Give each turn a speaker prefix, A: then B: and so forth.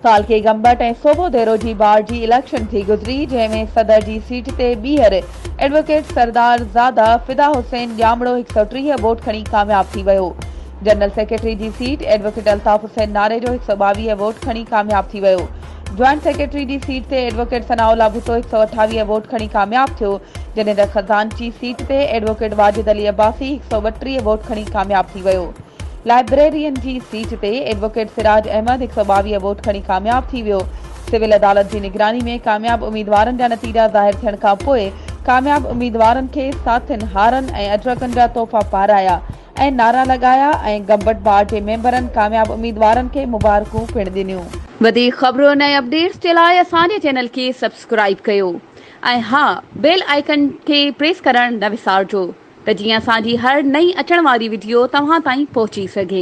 A: कालके गंबट ऐं सोभो देरो जी बार जी इलेक्शन थी गुज़री, जंहिंमें सदर जी सीट ते ॿीहर एडवोकेट सरदार ज़ादा फिदा हुसैन ॼामड़ो 130 वोट खणी कामयाब थी वियो। जनरल सेक्रेटरी जी सीट एडवोकेट अल्ताफ हुसैन नारे जो 122 वोट खणी कामयाब थी वियो। ज्वाइंट सेक्रेटरी जी सीट ते एडवोकेट सनाउल्ला भुट्टो 128 वोट खणी कामयाब थियो, जॾहिं त खजानची सीट ते एडवोकेट वाजिद अली अब्बासी 132 वोट खणी कामयाब थी वियो। लाइब्रेरियन जी सीट ते एडवोकेट सिराज अहमद 122 वोट खणी कामयाब थी वियो। सिविल अदालत जी निगरानी में कामयाब उम्मीदवारनि जा नतीजा ज़ाहिर थियण खां पोइ कामयाब उम्मीदवारनि खे साथियुनि हारनि ऐं अजरकनि जा तोहफ़ा पाराया ऐं नारा लॻाया ऐं गंबट बार जे मेंबरनि कामयाब उम्मीदवारनि खे मुबारकूं पिणु ॾिनियूं। वधीक ख़बरुनि ऐं अपडेट्स जे लाइ असांजे चैनल खे सब्सक्राइब कयो ऐं हा, बेल आइकन खे प्रेस करणु न विसारिजो त जीअं असांजी हर नई अचण वारी वीडियो तव्हां ताईं पहुची सघे।